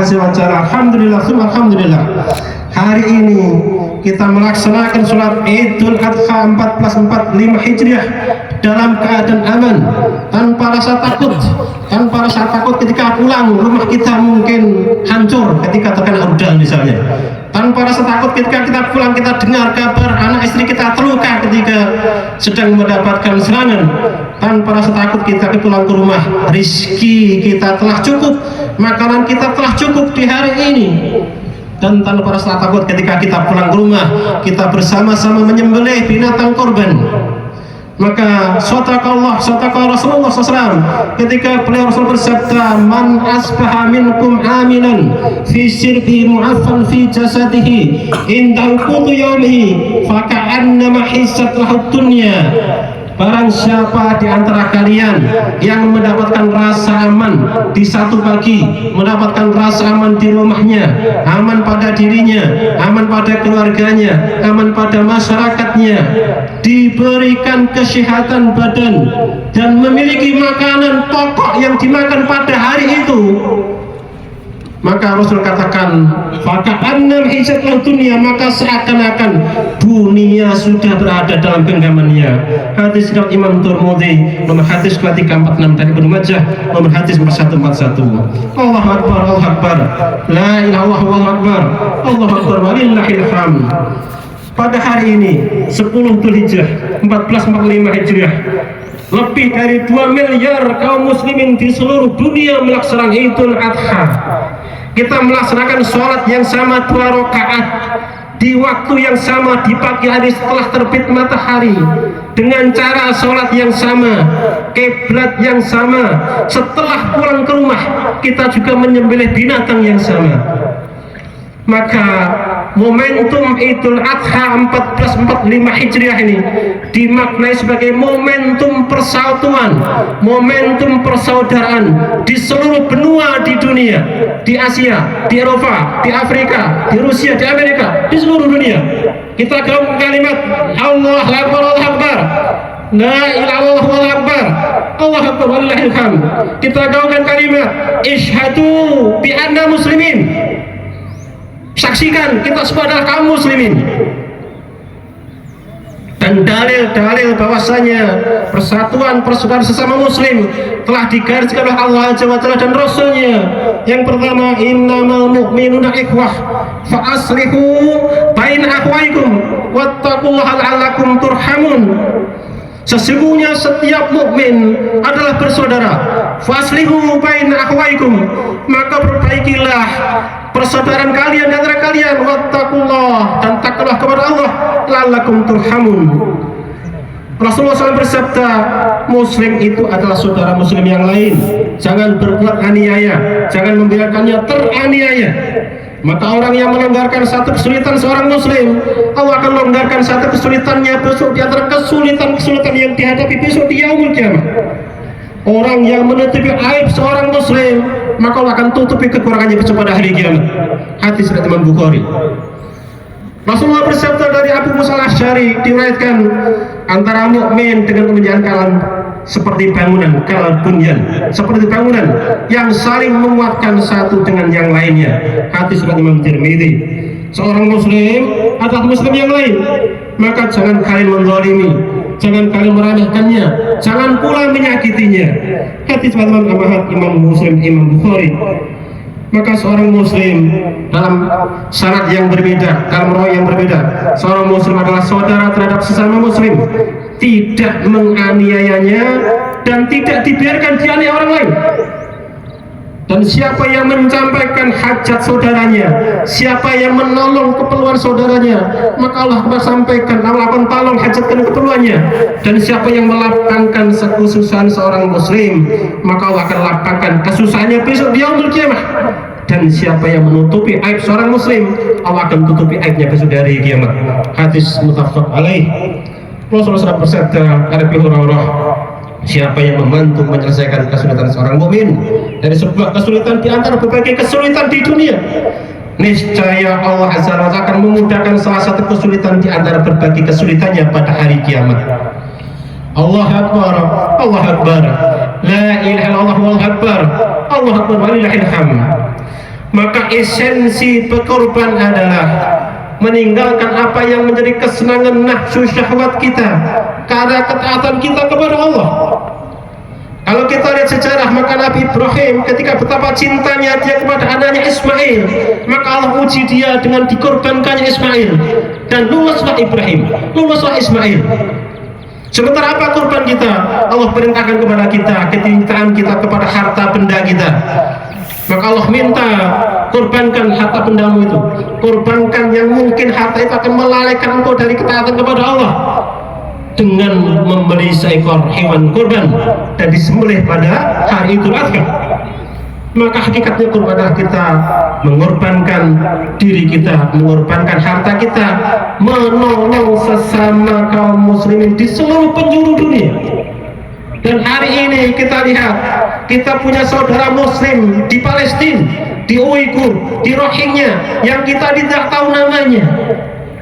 Azza wa Jalla. Alhamdulillah, alhamdulillah. Hari ini kita melaksanakan sholat Idul Adha 1445 Hijriah dalam keadaan aman, tanpa rasa takut, ketika pulang rumah kita mungkin hancur ketika terkena rudal misalnya, tanpa rasa takut ketika kita pulang kita dengar kabar anak istri kita terluka ketika sedang mendapatkan serangan, tanpa rasa takut kita pulang ke rumah rizki kita telah cukup, makanan kita telah cukup di hari ini. Dan tanpa rasa takut ketika kita pulang ke rumah kita bersama-sama menyembelih binatang korban. Maka sadaqallah, sadaqa Rasulullah SAW ketika beliau Rasul bersabda, man asbaha minkum aminan fi sirbi mu'affan fi jasadihi inda qutu yaumihi faka'annama hissat lahu dunya. Barang siapa di antara kalian yang mendapatkan rasa aman di satu pagi, mendapatkan rasa aman di rumahnya, aman pada dirinya, aman pada keluarganya, aman pada masyarakatnya, diberikan kesehatan badan dan memiliki makanan pokok yang dimakan pada hari itu, maka Rasul katakan faka'annam hizatlah dunia, maka seakan-akan dunia sudah berada dalam genggamannya. Hadis riwayat Imam Tirmidzi, nomor hadis 2346, dari Ibnu Majah nomor hadis 4141. Allahu akbar, Allahu akbar, la ilaha illallah, Allahu akbar, Allahu akbar, walillahil hamd. Pada hari ini 10 Dzulhijjah 1445 Hijriah, lebih dari 2 miliar kaum muslimin di seluruh dunia melaksanakan Idul Adha. Kita melaksanakan sholat yang sama 2 rakaat di waktu yang sama di pagi hari setelah terbit matahari, dengan cara sholat yang sama, kiblat yang sama. Setelah pulang ke rumah kita juga menyembelih binatang yang sama. Maka momentum Idul Adha 1445 Hijriah ini dimaknai sebagai momentum persatuan, momentum persaudaraan di seluruh benua di dunia, di Asia, di Eropa, di Afrika, di Rusia, di Amerika, di seluruh dunia. Kita gaungkan kalimat Allahu Akbar, Allahu Akbar, la ilaha illallah, Allahu Akbar, Allahu Akbar, walillahil hamd. Kita gaungkan kalimat isyhadu bi anna muslimin, saksikan kita semua adalah kaum muslimin. Dan dalil-dalil bahwasanya persatuan persaudaraan sesama muslim telah digariskan oleh Allah Azza wa Jalla dan Rasulnya. Yang pertama, innamal mu'minuna ikhwah fa aslihu baina akhwaikum wattaqullaha la'allakum turhamun. Sesungguhnya setiap mukmin adalah bersaudara. Faslihu baina akhwaikum, maka perbaikilah persaudaraan kalian di antara kalian. Wattaqullah, dan takutlah kepada Allah, la'allakum turhamun. Rasulullah SAW bersabda, muslim itu adalah saudara muslim yang lain. Jangan berbuat aniaya, jangan membiarkannya teraniaya. Maka orang yang melonggarkan satu kesulitan seorang muslim, Allah akan longgarkan satu kesulitannya besok di antara kesulitan-kesulitan yang dihadapi besok di yaumul kiamah. Orang yang menutupi aib seorang muslim, maka Allah akan tutupi kekurangannya besok pada hari kiamat. Hadis riwayat Imam Bukhari. Rasulullah bersabda dari Abu Musa al-Asy'ari, diriwayatkan, antara mukmin dengan kemuliaan kalian seperti bangunan, kal bunyan, seperti bangunan yang saling menguatkan satu dengan yang lainnya. Hadis riwayat Imam Tirmidzi. Seorang muslim adalah muslim yang lain, maka jangan kalian menzalimi, jangan kalian meremehkannya, jangan pula menyakitinya. Hadis riwayat Imam Ahmad, Imam Muslim, Imam Bukhari. Maka seorang muslim dalam syarat yang berbeda, dalam roh yang berbeda, seorang muslim adalah saudara terhadap sesama muslim, tidak menganiayanya dan tidak dibiarkan dianiaya orang lain. Dan siapa yang menyampaikan hajat saudaranya, siapa yang menolong keperluan saudaranya, maka Allah akan sampaikan, Allah akan tolong hajatkan keperluannya. Dan siapa yang melapangkan kesusahan seorang muslim, maka Allah akan lapangkan kesusahannya besok di yaumul kiamah. Dan siapa yang menutupi aib seorang muslim, Allah akan tutupi aibnya besok di hari kiamat. Hadis muttafaq alaih. Rasulullah SAW bersabda, Abi Hurairah, siapa yang membantu menyelesaikan kesulitan seorang mukmin dari sebuah kesulitan di antara berbagai kesulitan di dunia, niscaya Allah Azza wa Jalla akan memudahkan salah satu kesulitan di antara berbagai kesulitannya pada hari kiamat. Allahu Akbar, Allahu Akbar, la ilaha illallah, Allahu Akbar, Allahu Akbar, walillahil hamd. Maka esensi berkorban adalah meninggalkan apa yang menjadi kesenangan nafsu syahwat kita karena ketaatan kita kepada Allah. Kalau kita lihat sejarah, maka Nabi Ibrahim ketika betapa cintanya dia kepada anaknya Ismail, maka Allah uji dia dengan dikorbankannya Ismail, dan luluslah Ibrahim, luluslah Ismail. Sementara apa korban kita? Allah perintahkan kepada kita kecintaan kita kepada harta benda kita. Maka Allah minta, korbankan harta bendamu itu, korbankan yang mungkin harta itu akan melalaikan engkau dari ketaatan kepada Allah, dengan membeli seekor hewan kurban dan disembelih pada hari Idul Adha. Maka hakikatnya kurban adalah kita mengorbankan diri kita, mengorbankan harta kita, menolong sesama kaum muslimin di seluruh penjuru dunia. Dan hari ini kita lihat, kita punya saudara muslim di Palestina, di Uighur, di Rohingya yang kita tidak tahu namanya,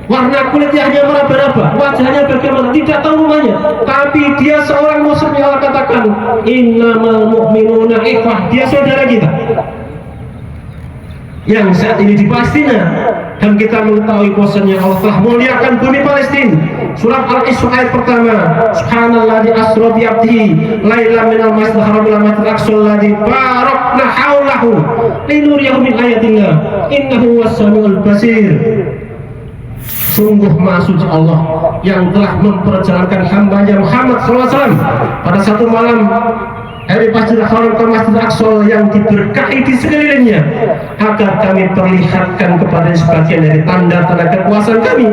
warna kulitnya hanya meraba-raba, wajahnya bagaimana tidak tahu namanya, tapi dia seorang muslim yang Allah katakan innamal mu'minuna ikhwah, dia saudara kita yang saat ini di Palestina. Dan kita mengetahui bahwasanya Allah telah muliakan bumi Palestina. Surat Al-Isra ayat pertama, subhanalladzi asra bi 'abdihi lailan minal masjidil haram ila masjidil aqsa alladzi barakna haulahu linuriyahu min ayatina innahu was-sami'ul basir. Sungguh maha suci Allah yang telah memperjalankan hambanya Muhammad SAW pada satu malam dari Masjidil Haram ke Masjidil Aqsa yang diberkahi di sekelilingnya, agar kami perlihatkan kepada sebagian dari tanda-tanda kekuasaan kami,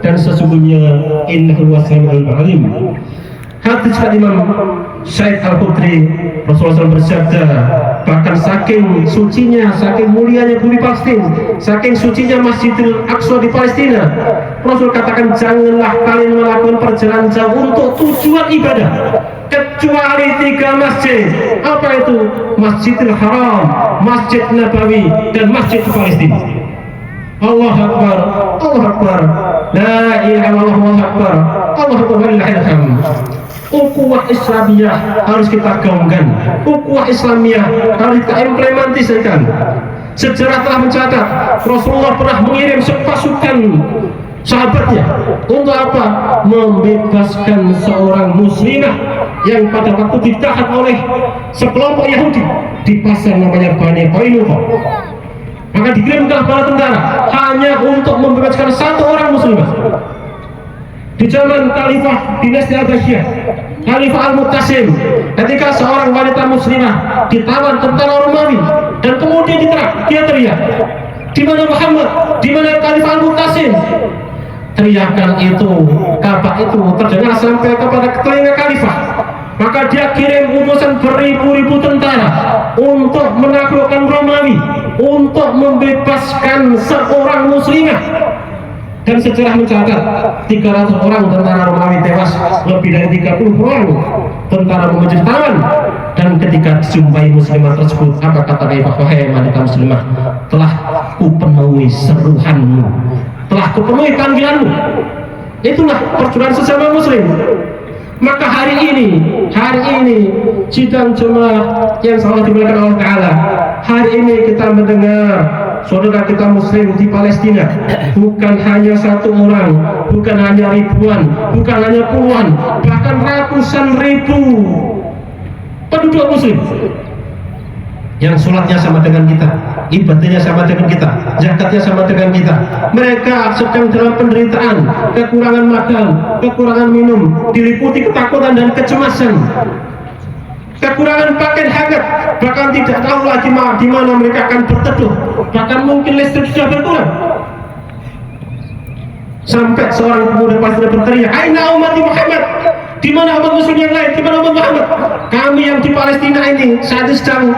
dan sesungguhnya innahu was-sami'ul alim. Hadis Imam Syed Al-Khudri, Rasulullah SAW bersabda, bahkan saking sucinya, saking mulianya bumi Palestina, saking sucinya Masjidil Aqsa di Palestina, Rasul katakan janganlah kalian melakukan perjalanan jauh untuk tujuan ibadah kecuali 3 masjid. Apa itu? Masjidil Haram, Masjid Nabawi, dan Masjid Palestina. Allah Akbar, Allah Akbar, la ilaha illallah, Allah Akbar, Allah Akbar, walillahil hamd. Ukhuwah Islamiyah harus kita gaungkan, ukhuwah Islamiyah harus kita implementasikan. Sejarah telah mencatat Rasulullah pernah mengirim sepasukan sahabatnya untuk apa? Membebaskan seorang muslimah yang pada waktu ditahan oleh sekelompok Yahudi di pasar namanya Bani Qainuqa. Maka dikirimkan para tentara hanya untuk membebaskan satu orang muslimah. Di zaman Khalifah dinasti Abbasiyah, Khalifah Al-Mu'tasim, ketika seorang wanita muslimah ditawan tentara Romawi dan kemudian dia teriak, di mana Muhammad, di mana Khalifah Al-Mu'tasim? Teriakan itu, kabar itu terdengar sampai kepada telinga Khalifah. Maka dia kirim utusan beribu-ribu tentara untuk menaklukkan Romawi, untuk membebaskan seorang muslimah. Dan sejarah mencatat 300 orang tentara Romawi tewas, lebih dari 30 orang tentara menjadi tawan. Dan ketika dijumpai muslimah tersebut, apa kata Khalifah? Wahai wanita muslimah, telah kupenuhi seruanmu, telah kupenuhi panggilanmu. Itulah perjuangan sesama muslim. Maka hari ini sidang jemaah yang sangat dimuliakan Allah Ta'ala, hari ini kita mendengar saudara kita muslim di Palestina bukan hanya satu orang, bukan hanya ribuan, bukan hanya puluhan, bahkan ratusan ribu penduduk muslim yang sholatnya sama dengan kita, ibadahnya sama dengan kita, zakatnya sama dengan kita. Mereka sedang dalam penderitaan, kekurangan makan, kekurangan minum, diliputi ketakutan dan kecemasan, kekurangan pakaian hangat, bahkan tidak tahu lagi di mana mereka akan berteduh, bahkan mungkin listrik sudah berkurang. Sampai seorang pemuda Palestina berteriak, "Aina umati Muhammad?" Di mana umat muslim yang lain? Di mana umat Muhammad? Kami yang di Palestina ini saat ini sedang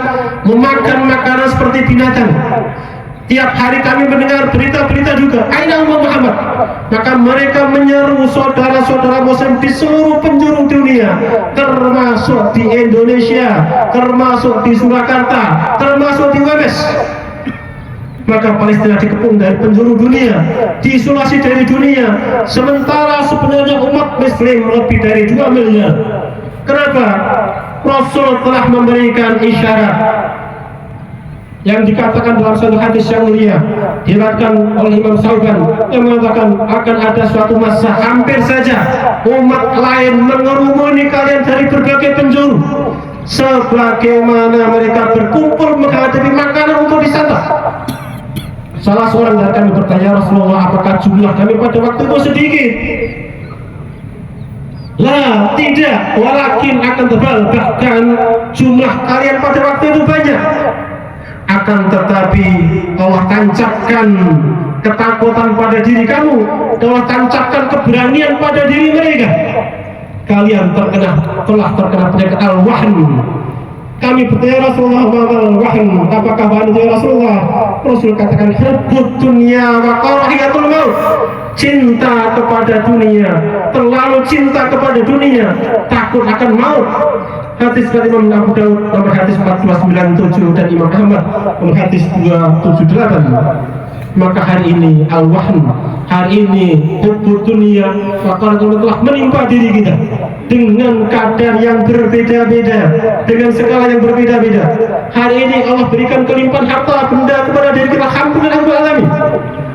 memakan makanan seperti binatang. Tiap hari kami mendengar berita-berita juga, aina umat Muhammad. Maka mereka menyeru saudara-saudara muslim di seluruh penjuru dunia, termasuk di Indonesia, termasuk di Surakarta, termasuk di Webes. Maka Palestina dikepung dari penjuru dunia, diisolasi dari dunia, sementara sebenarnya umat muslim lebih dari 2 miliar. Kenapa? Rasul telah memberikan isyarat yang dikatakan dalam satu hadis yang mulia diriwayatkan oleh Imam Sauban yang mengatakan akan ada suatu masa hampir saja umat lain mengerumuni kalian dari berbagai penjuru sebagaimana mereka berkumpul menghadapi makanan untuk disantap. Salah seorang dari kami bertanya, Rasulullah, apakah jumlah kami pada waktu itu sedikit? Lah, tidak, walakin akan tebal, bahkan jumlah kalian pada waktu itu banyak. Akan tetapi Allah tancapkan ketakutan pada diri kamu, Allah tancapkan keberanian pada diri mereka. Kalian telah terkena penyakit al-wahn. Kami bertanya, Rasulullah, al-wahn, apakah wahn ya Rasulullah? Rasul katakan, hubbud dunya wa karahiyatul maut. Cinta kepada dunia, terlalu cinta kepada dunia, takut akan maut. Hadis dari Imam Abu Daud nomor hadis 4297 dan Imam Ahmad nomor hadis 278. Maka hari ini al-wahn, hari ini hubbud dunia maka telah menimpa diri kita dengan kadar yang berbeda-beda, dengan skala yang berbeda-beda. Hari ini Allah berikan kelimpahan harta benda kepada diri kita, alhamdulillah rabbil alamin.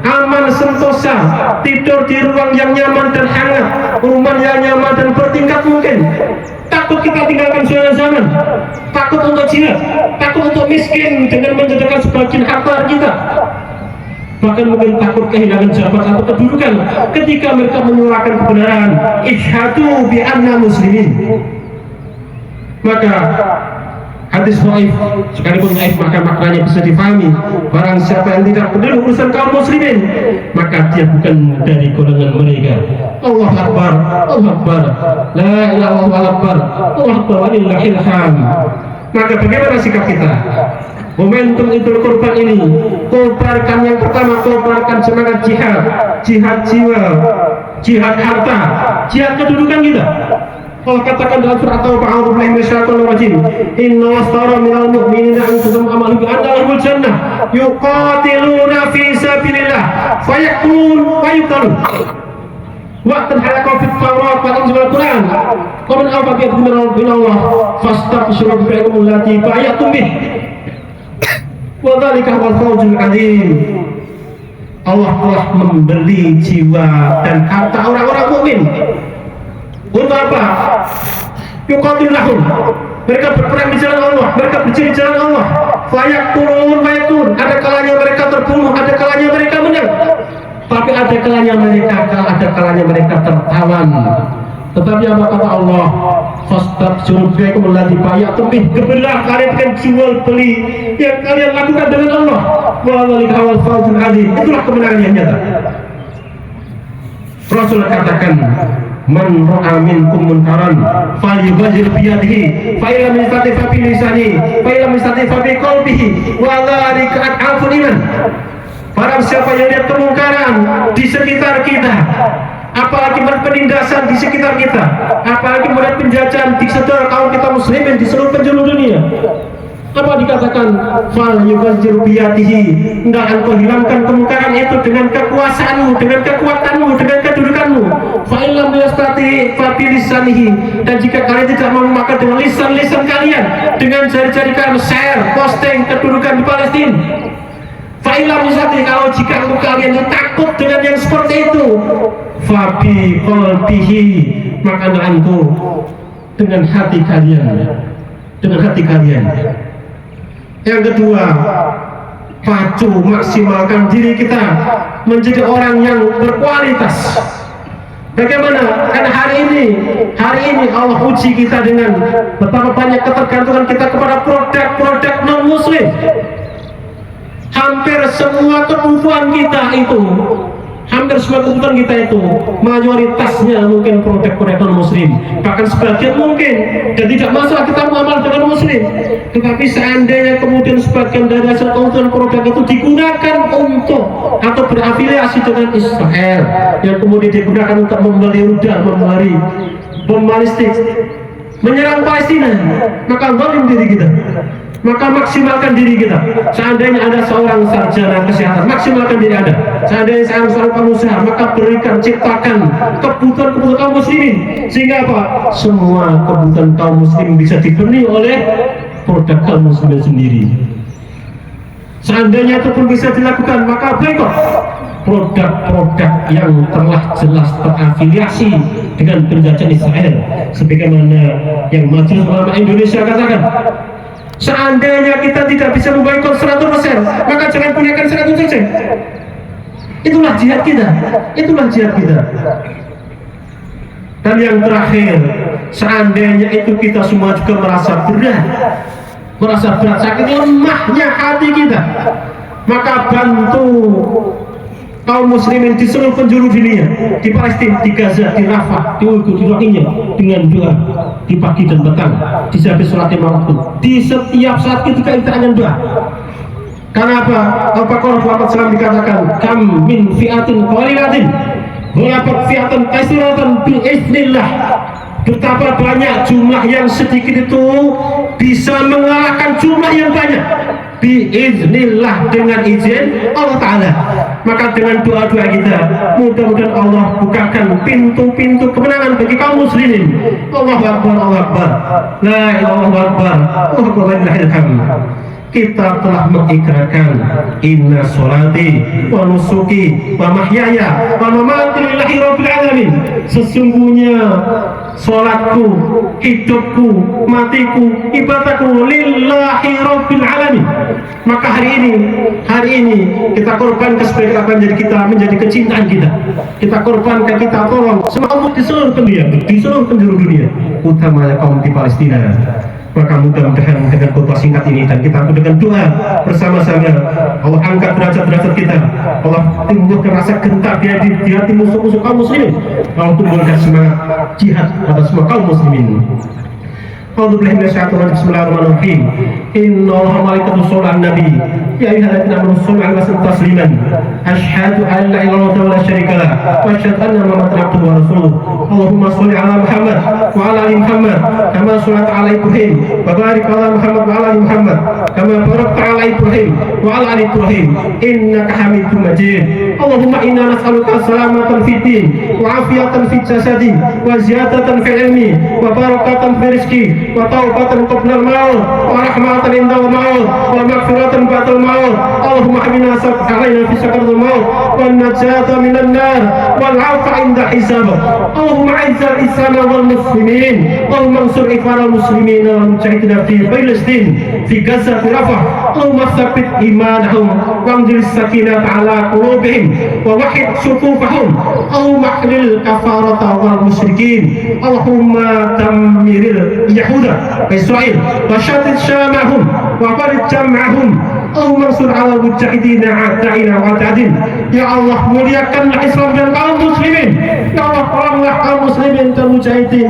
Aman sentosa, tidur di ruang yang nyaman dan hangat, rumah yang nyaman dan bertingkat mungkin. Takut kita tinggalkan zona zaman, takut untuk jihad, takut untuk miskin dengan menjadikan sebagian harta kita, bahkan mungkin takut kehilangan jabatan atau kedudukan ketika mereka menyuarakan kebenaran, isyhadu bi anna muslimin. Maka hadis dhaif, sekalipun dhaif maka maknanya bisa difahami. Barang siapa yang tidak peduli urusan kaum muslimin, maka dia bukan dari golongan mereka. Allah Akbar, Allah Akbar, la ilaha illallah, Allah Akbar, walillahil hamd. Maka bagaimana sikap kita? Momentum Idul Kurban ini, kobarkan yang pertama, kobarkan semangat jihad, jihad jiwa, jihad harta, jihad kedudukan kita. Allah katakan dalam surat At-Taubah, a'udzubillahi minasyaitonir rajim, inna washtara minal mu'minina anfusahum amalihim bi anna lahumul jannah yuqatiluna fi sabilillah fayaqtulun wa yuqtalun wa'tan halaqaw fit tawrat wal injil wal quran wa man awfa bi Allah fastabshiru bi bai'ikum allati bai'tum bih wa dzalika huwal fawzul 'adzim. Allah telah membeli jiwa dan harta orang-orang mukmin. Untuk apa? Yuqatil lahum. Mereka berperang di jalan Allah, mereka berjihad di jalan Allah. Fayaqtulun fayaqtulun. Ada kalanya mereka terbunuh, ada kalanya mereka menang. Tapi ada kalanya mereka tertawan. Tetapi apa kata Allah? Fastabshiru bikum alladzi bay'tum bih. Geberilah kalian dengan jual beli yang kalian lakukan dengan Allah. Wa dzalika huwal fawzul 'adzim. Itulah kemenangan yang nyata. Rasul katakan, man ra'a minkum munkaran falyughayyir bi yadihi fa illam yastati fa bi lisanihi fa illam yastati fa bi qalbihi wa dzalika ad'aful iman. Barang siapa yang lihat kemungkaran di sekitar kita, apalagi melihat penindasan di sekitar kita, apalagi melihat penjajahan di saudara kaum kita muslimin di seluruh penjuru dunia, apa dikatakan? Fal yughayyiru bi yadihi. Hendaklah engkau hilangkan kemungkaran itu dengan kekuasaanmu, dengan kekuatanmu, dengan kedudukanmu. Fa illam yastati fa bi lisanihi. Dan jika kalian tidak mau maka dengan lisan kalian, dengan jari-jari kalian share, posting kedudukan di Palestina. Fa illam yastati, kalau jika kalian takut dengan yang seperti itu, fa bi qalbihi, maka engkau dengan hati kalian, dengan hati kalian. Yang kedua, pacu maksimalkan diri kita menjadi orang yang berkualitas. Bagaimana? Karena hari ini Allah uji kita dengan betapa banyak ketergantungan kita kepada produk-produk non muslim. Hampir semua kebutuhan kita itu, mayoritasnya mungkin produk-produk non muslim. Bahkan sebagian mungkin, dan tidak masalah kita muamalah dengan muslim. Tetapi seandainya kemudian sebagian dari hasil keuntungan produk itu digunakan untuk atau berafiliasi dengan Israel, yang kemudian digunakan untuk membeli rudal, membeli bom balistik, menyerang Palestina, maka zalim diri kita. Maka maksimalkan diri kita. Seandainya ada seorang sarjana kesehatan, maksimalkan diri Anda. Seandainya seorang pengusaha, maka berikan, ciptakan kebutuhan kaum muslimin, sehingga apa? Semua kebutuhan kaum muslimin bisa dipenuhi oleh produk kaum muslimin sendiri. Seandainya itu pun bisa dilakukan, maka boikot produk-produk yang telah jelas terafiliasi dengan penjajahan Israel, sebagaimana yang Majelis Ulama Indonesia katakan. Seandainya kita tidak bisa memboikot 100%, maka jangan gunakan 100%. Itulah jihad kita, itulah jihad kita. Dan yang terakhir, seandainya itu kita semua juga merasa berat, sakit lemahnya hati kita, maka bantu kaum muslimin di seluruh penjuru dunia, di Palestina, di Gaza, di Rafah, di Uyghur, di Rohingya, dengan doa di pagi dan petang, di saat sholat waktu, di setiap saat ketika kita dengan doa. Karena apa? Al-Baqarah Muhammad SAW dikatakan, kam min fi'atin qalilatin ghalabat fi'atan katsiratan biiznillah. Betapa banyak jumlah yang sedikit itu bisa mengalahkan jumlah yang banyak biiznillah, dengan izin Allah Ta'ala. Maka dengan doa-doa kita, mudah-mudahan Allah bukakan pintu-pintu kemenangan bagi kaum muslimin. Allahu Akbar, Allahu Akbar, la ilaha illallah, Allahu Akbar, la ilaha illallah. Kita telah mengikrarkan inna sholati wa nusuki wa mahyaya wa mamati lillahi rabbil alamin. Sesungguhnya sholatku, hidupku, matiku, ibadahku lillahi rabbil alamin. Maka hari ini kita korbankan supaya apa menjadi kecintaan kita. Kita korbankan, kita tolong semua umat di seluruh dunia, di seluruh penjuru dunia, utamanya kaum di Palestina. Maka mudah-mudahan dengan khotbah singkat ini dan kita dengan doa bersama-sama, Allah angkat derajat-derajat kita, Allah timbulkan rasa gentar di hati musuh-musuh kaum muslimin, Allah timbulkan semangat jihad pada semua kaum muslimin. Bismillahirrahmanirrahim. Inna Allaha wa malaikatahu yusholluna 'alan nabi ya ayyuhalladzina amanu shollu 'alaihi wa sallimu tasliman. Asyhadu an la ilaha illallah wa la syarika lah wa asyhadu anna Muhammadan abduhu wa rasuluh. Allahumma sholli 'ala Muhammad wa 'ala ali Muhammad kama shallaita 'ala Ibrahim wa barik 'ala Muhammad wa 'ala ali Muhammad kama barakta 'ala Ibrahim wa 'ala ali Ibrahim innaka Hamidum Majid. Allahumma inna nas'aluka salamatan fid din wa 'afiyatan fid jasadi wa ziyadatan fil ilmi wa barakatan fil rizqi wa taubatan qabla al-maut wa rahmatan inda al-maut wa maghfiratan ba'da al-maut. Allahumma hamina alaina fi sakaratil maut wa najata minan nar wal 'afwa inda hisab. Allahumma 'izzal islam wal muslimin, Allahumma ansur ikhwanal muslimin wal mujahidin fi Palestina, fi Gaza, fi Rafah. Allahumma tsabbit imanahum wa anzil sakinata ala qulubihim wa wahhid sufufahum. Allahumma ahlil kafarata wal musyrikin. Allahumma dammiril Yahuda wa Israel wa shattit syamahum wa farid jam'ahum. Allahumma ansur ala mujahidina a'da'ina wa ta'din. Ya Allah, muliakanlah Islam dan kaum muslimin. Ya Allah, tolonglah kaum muslimin dan mujahidin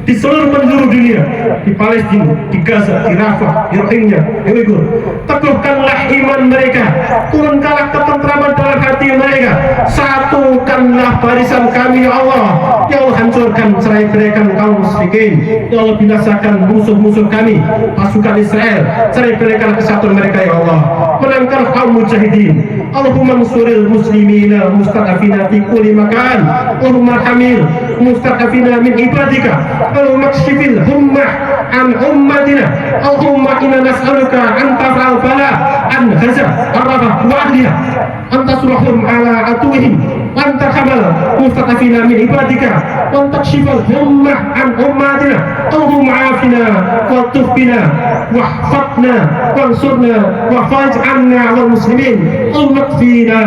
di seluruh penjuru dunia, di Palestina, di Gaza, di Rafah, di Rohingya, di Uyghur. Teguhkanlah iman mereka, turunkanlah ketentraman dalam hati mereka, satukanlah barisan kami ya Allah. Ya Allah, hancurkan cerai-beraikan kaum musyrikin. Ya Allah, binasakan musuh-musuh kami, pasukan Israel, cerai-beraikan kesatuan mereka ya Allah. Menangkan kaum mujahidin. Allahumma ansuril muslimina mustadafina fi kulli makan. Allahumma arhamil mustadafina min ibadika. Allahumma kshifil hummah an ummatina. Allahumma inna nas'aluka an taf'al bala an Gaza, Ar-Rafah wa ahliha, an tasrahum ala atuhim, an tarhamal mustadafina min ibadika, wa takshifal hummah an ummatina. Allahumma afina wa tuhbina wa hafadna wa ansurna wa faiz anna wal muslimin. Allahumma kfina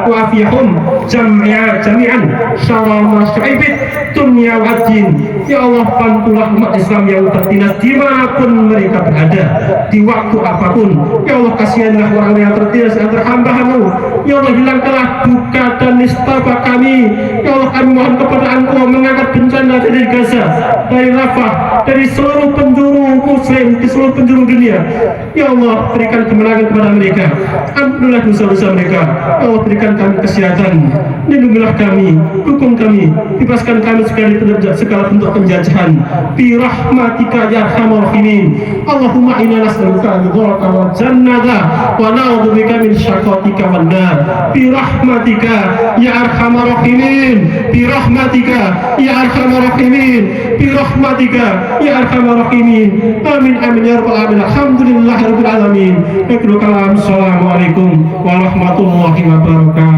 wa afiyahum jami'an syarra ma sya'ibit dunia wa din. Ya Allah, bantulah umat Islam yang tertindas dimanapun mereka berada, di waktu apapun. Ya Allah, kasihanlah orang yang tertindas antara hamba-Mu. Ya Allah, hilangkanlah duka dan nistaba kami. Ya Allah, kami mohon kepada Engkau mengangkat bencana dari Gaza, dari Rafah, dari seluruh penjuru muslim, di seluruh penjuru dunia. Ya Allah, berikan kemenangan kepada mereka, ampunilah dosa-dosa mereka. Ya Allah, berikan kami kesehatan, lindungilah kami, dukung kami, bebaskan kami segala bentuk penjajahan. Bi rahmatika ya arhamar rahimin. Allahumma inna nas'aluka ridhaka wal jannata wa na'udzubika min syaqatika wan nar. Bi rahmatika ya arhamar rahimin. Bi rahmatika ya arhamar rahimin. Bi rahmatika ya arhamar rahimin. Amin amin ya rabbal alamin. Alhamdulillahirabbil alamin. Assalamualaikum. warahmatullahi wabarakatuh.